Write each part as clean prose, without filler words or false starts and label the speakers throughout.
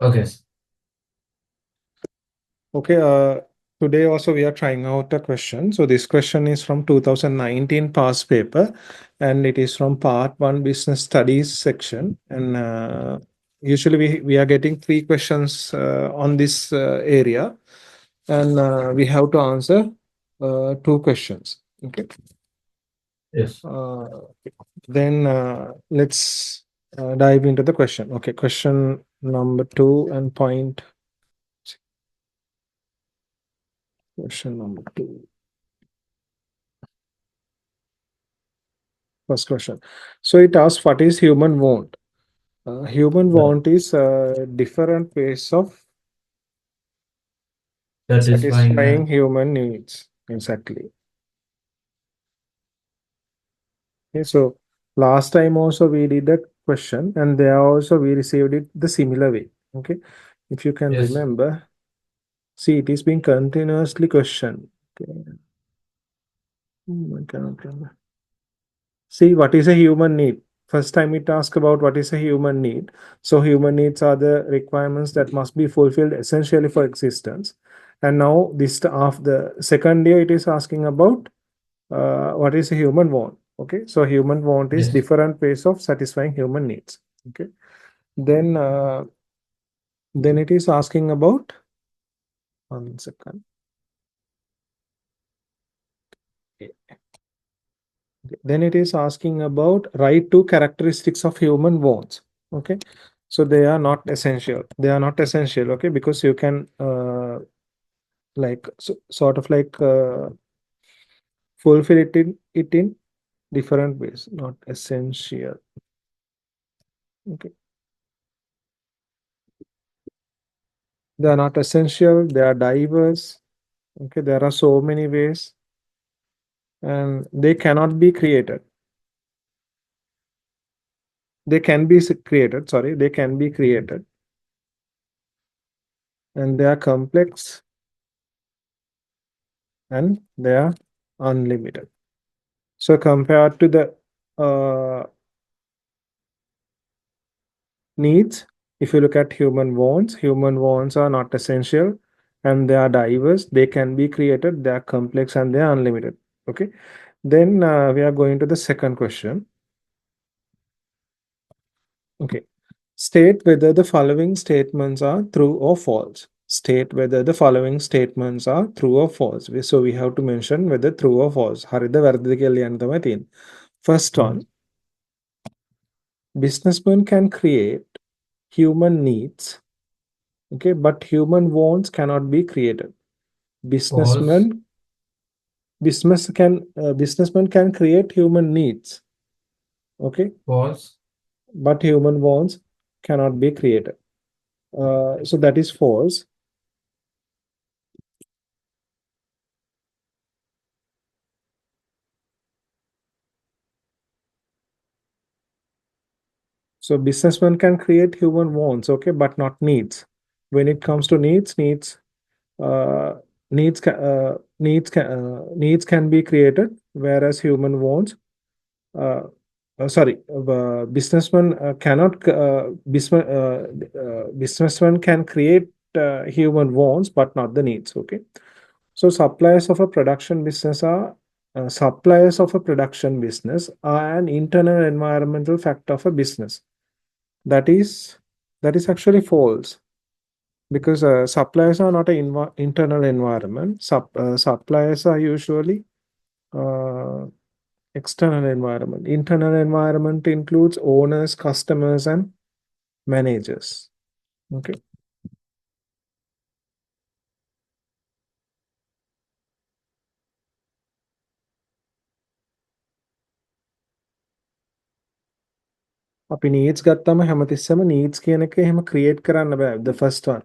Speaker 1: Okay.
Speaker 2: Okay, today also we are trying out a question. So this question is from 2019 past paper, and it is from part one business studies section. And usually we are getting three questions on this area, and we have to answer two questions. Okay.
Speaker 1: Yes.
Speaker 2: Then let's dive into the question. Okay, question number two and point. Question number two. First question. So it asks, what is human want? Human want is different ways of
Speaker 1: Satisfying
Speaker 2: satisfying
Speaker 1: the
Speaker 2: human needs. Exactly. Okay, so last time also we did a question, and there also we received it the similar way. Okay, if you can
Speaker 1: yes.
Speaker 2: remember, see it is being continuously questioned. Okay. I cannot remember. See, what is a human need? First time it asks about what is a human need. So human needs are the requirements that must be fulfilled essentially for existence. And now this of the second year it is asking about what is a human want. Okay, so human want is
Speaker 1: Yes.
Speaker 2: different ways of satisfying human needs. Okay, then then it is asking about 1 second. Then it is asking about write two characteristics of human wants. Okay, so they are not essential. They are not essential. Okay, because you can like sort of like fulfill it in different ways. Not essential. Okay, they are not essential. They are diverse. Okay, there are so many ways, and they cannot be created. They can be created. Sorry, they can be created, and they are complex, and they are unlimited. So compared to the needs, if you look at human wants are not essential, and they are diverse. They can be created. They are complex, and they are unlimited. Okay. Then we are going to the second question. Okay. State whether the following statements are true or false. State whether the following statements are true or false. So we have to mention whether true or false. Harida වැරදිද කියලා ලියන්න තමයි තියෙන්නේ. First one, businessmen can create human needs, okay, but human wants cannot be created.
Speaker 1: False.
Speaker 2: Businessmen businessmen can create human needs, okay,
Speaker 1: False.
Speaker 2: but human wants cannot be created. So that is false. So businessmen can create human wants, okay, but not needs. When it comes to uh, needs can be created, whereas human wants, uh, sorry, businessmen cannot. Businessmen can create human wants, but not the needs. Okay, so suppliers of a production business are. Suppliers of a production business are an internal environmental factor of a business. That is that is actually false, because suppliers are not an internal environment. Suppliers are usually uh, external environment. Internal environment includes owners, customers, and managers. Okay. අපි needs ගත්තම හැමතිස්සම needs කියන එක එහෙම create කරන්න බෑ. The first one,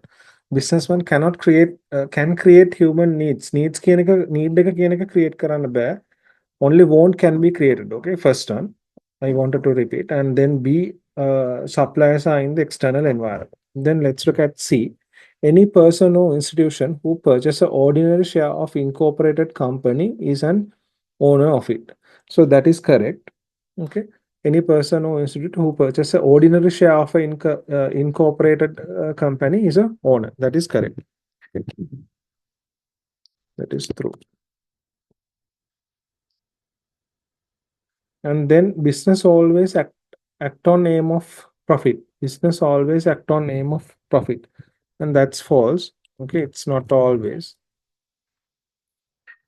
Speaker 2: businessman cannot create can create human needs කියන එක need එක කියන එක create කරන්න බෑ. Only want can be created. Okay, first one I wanted to repeat. And then B, suppliers are in the external environment. Then let's look at C. Any person or institution who purchases an ordinary share of incorporated company is an owner of it. So that is correct. Okay. any person or institute who purchases an ordinary share of an incorporated company is a owner. That is correct. That is true. And then business always act on aim of profit. Business always act on aim of profit, and that's false. Okay, it's not always.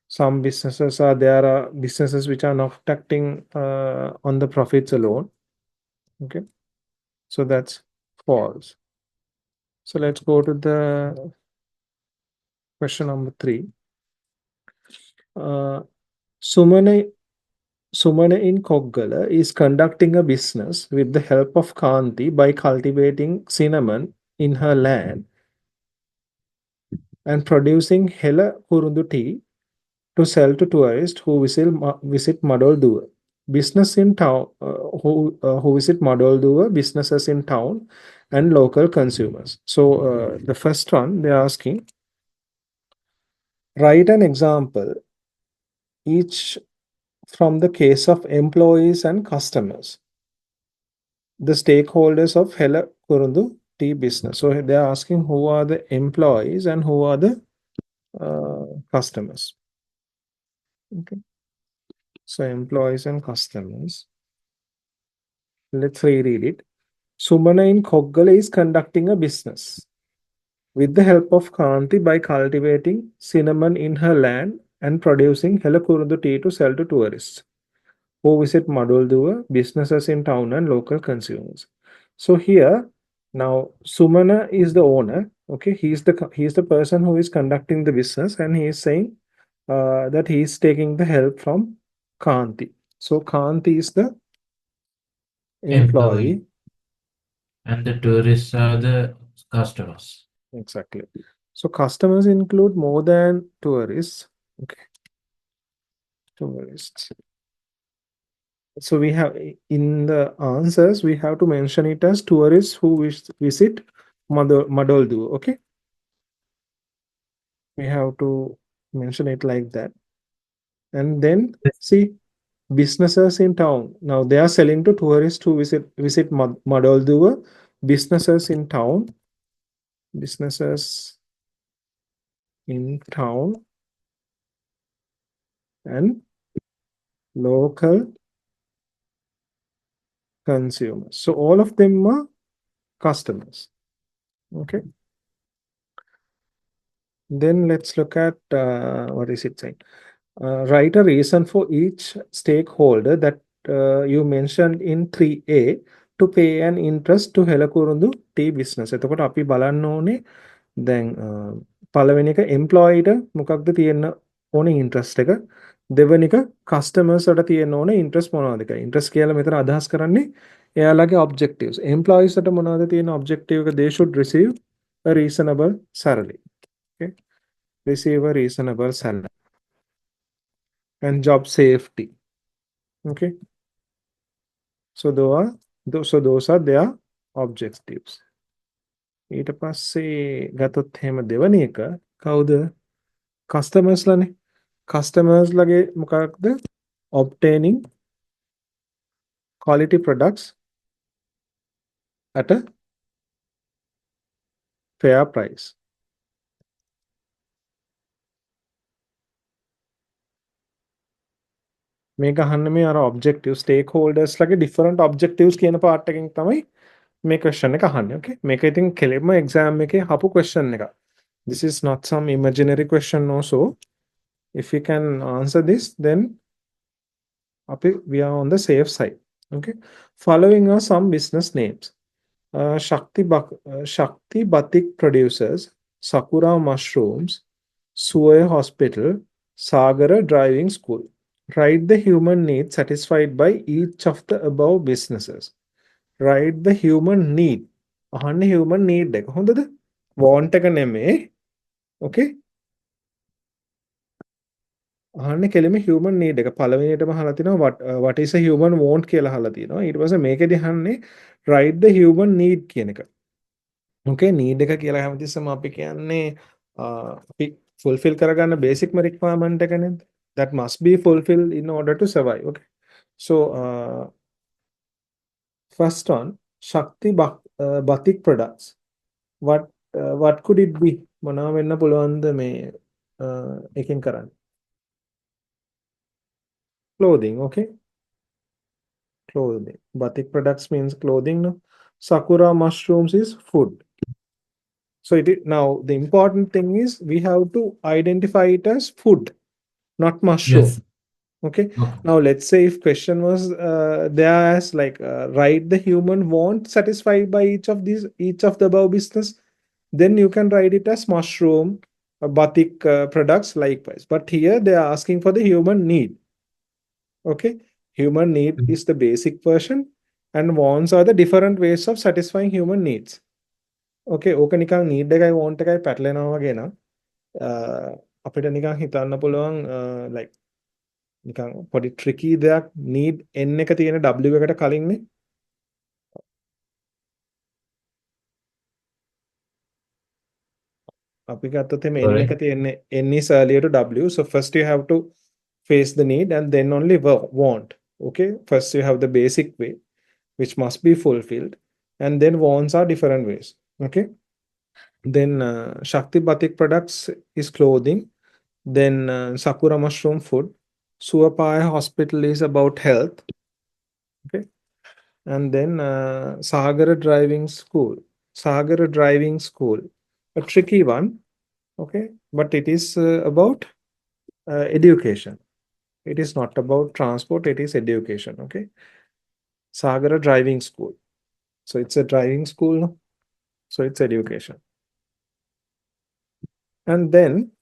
Speaker 2: Some businesses are there are businesses which are not acting on the profits alone. Okay, so that's false. So let's go to the question number 3. Sumana in Koggala is conducting a business with the help of Kanti by cultivating cinnamon in her land and producing Hela Kurundu tea to sell to tourists who visit Madolduwa. Business in town who visit Madolduwa, businesses in town, and local consumers. So the first one they're asking, write an example each from the case of employees and customers, the stakeholders of Hela Kurundu tea business. So they are asking who are the employees and who are the customers. Okay. So employees and customers. Let's reread it. Sumana in Koggala is conducting a business with the help of Kanti by cultivating cinnamon in her land and producing Hela Kurundu tea to sell to tourists who visit Madolduwa, businesses in town, and local consumers. So here, now Sumana is the owner. Okay, he's the person who is conducting the business, and he is saying that he is taking the help from Kanti. So Kanti is the employee.
Speaker 1: And the tourists are the customers.
Speaker 2: Exactly. So customers include more than tourists. Okay, tourists. So we have in the answers we have to mention it as tourists who visit Madoldu. Okay, we have to mention it like that, and then see businesses in town. Now they are selling to tourists who visit Madoldu. Businesses in town. Businesses in town and local consumers. So all of them are customers. Okay. Then let's look at what is it saying? Write a reason for each stakeholder that you mentioned in 3A to pay an interest to Helakurundu tea business. එතකොට අපි බලන්න ඕනේ දැන් පළවෙනි එක employee ට මොකක්ද තියෙන්න ඕනේ interest එක. දෙවෙනි එක customers ට තියෙන්න ඕනේ interest මොනවද කියලා. interest කියලා මෙතන අදහස් කරන්නේ එයාලගේ objectives. employees ට මොනවද තියෙන objective එක? They should receive a reasonable salary. Okay, receive a reasonable salary and job safety. Okay, so those are their objectives. ඊට පස්සේ ගතොත් එහෙම දෙවැනි එක කවුද? customers ලානේ. customers ලගේ මොකක්ද? obtaining quality products at a fair price. මේක අහන්න මේ අර objective stakeholders ලගේ different objectives කියන part එකෙන් තමයි මේ question එක අහන්නේ. Okay, මේක ඉතින් කෙලින්ම exam එකේ අහපු question එක. This is not some imaginary question also. If you can answer this, then we are on the safe side. Okay, following are some business names. Shakti Batik Producers, Sakura Mushrooms, Suya Hospital, Sagara Driving School. Write the human need satisfied by each of the above businesses. Write the human need. අහන්නේ human need එක. හොඳද? Want එක නෙමෙයි. Okay? අහන්නේ කෙලිම human need එක. පළවෙනියටම අහලා තිනවා what is a human want කියලා අහලා තිනවා. ඊට පස්සේ මේකෙදි අහන්නේ write the human need කියන එක. Okay, need එක කියලා හැමතිස්සම අපි කියන්නේ අපි fulfill කරගන්න basic requirement එක නේද? That must be fulfilled in order to survive. Okay, so first one, Batik products. What could it be? මොනවා වෙන්න පුළුවන්ද මේ එකෙන් කරන්න? Clothing, okay? Clothing. Batik products means clothing, no? Sakura mushrooms is food. So now the important thing is we have to identify it as food, not mushroom.
Speaker 1: Yes.
Speaker 2: Okay.
Speaker 1: Okay.
Speaker 2: Now let's say if question was there as like write the human want satisfied by each of the above business, then you can write it as mushroom, batik products likewise. But here they are asking for the human need. Okay. Human need is the basic version, and wants are the different ways of satisfying human needs. Okay, ඕක නිකන් need එකයි want එකයි පැටලෙනවා වගේ නම් අපිට නිකන් හිතන්න පුළුවන් like නිකන් පොඩි tricky දෙයක් need n එක තියෙන w එකට කලින්නේ අපි ගත්තොත් එමේ n එක තියෙන්නේ n is earlier to w, so first you have to face the need and then only want. Okay, first you have the basic way which must be fulfilled, and then wants are different ways. Okay, then Shakti Batik products is clothing, then Sakura mushroom food, Suapaya hospital is about health. Okay, and then Sagara driving school. Sagara driving school, a tricky one. Okay, but it is about education. It is not about transport, it is education. Okay, Sagara driving school. So it's a driving school, no? So it's education. And then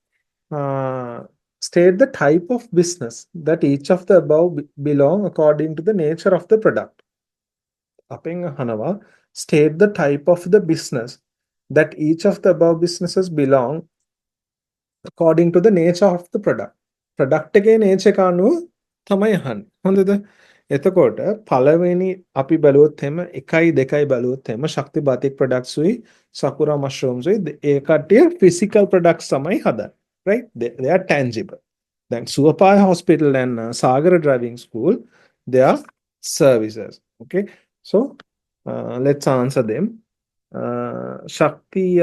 Speaker 2: state the type of business that each of the above belong according to the nature of the product. අපෙන් අහනවා state the type of the business that each of the above businesses belong according to the nature of the product. Product එකේ nature එක අනුව තමයි අහන්නේ. හොඳද? එතකොට පළවෙනි අපි බැලුවොත් එහෙම 1 2 බැලුවොත් එහෙම ශක්ති බාතික් products උයි sakura mushrooms උයි ඒ කට්ටිය physical products තමයි හදන්නේ. Right? They are tangible. Then Suapaya Hospital and Sagara Driving School, they are services. Okay, so let's answer them. Shakti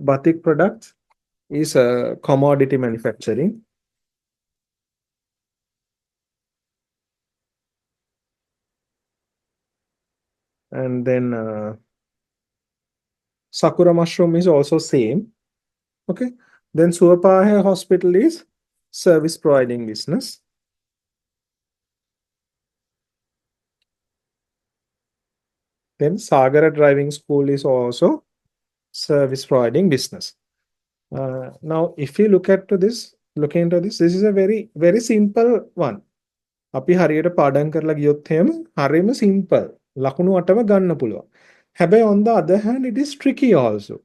Speaker 2: Batik products is commodity manufacturing. And then Sakura mushroom is also same. Okay, then Suapaya Hospital is service providing business. Then Sagara Driving School is also service providing business. Now, if you look into this, this is a very simple one. අපි හරියට පාඩම් කරලා ගියොත් එහෙම හරියම simple. ලකුණු 8ම ගන්න පුළුවන්. හැබැයි on the other hand it is tricky also.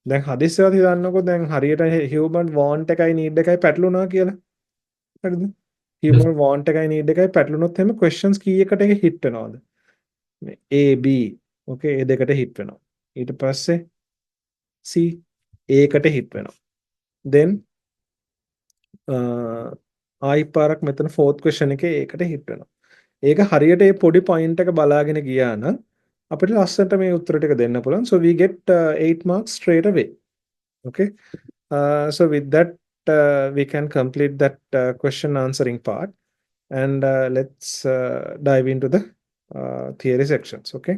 Speaker 2: දැන් හදිස්සියවත් හිතන්නකෝ දැන් හරියට human want එකයි need එකයි පැටලුණා කියලා. හරිද? human want එකයි need එකයි පැටලුණොත් එහෙම questions කීයකට එක hit වෙනවද? A B. Okay, ඒ දෙකට hit වෙනවා. ඊට පස්සේ C A එකට hit වෙනවා. Then ආයි පාරක් මෙතන fourth question එකේ ඒකට hit වෙනවා. ඒක හරියට මේ පොඩි point එක බලාගෙන ගියා නම් අපිට ලස්සනට මේ උත්තර ටික දෙන්න පුළුවන්. So we get 8 marks straight away. Okay, so with that we can complete that question answering part, and let's dive into the theory sections. Okay.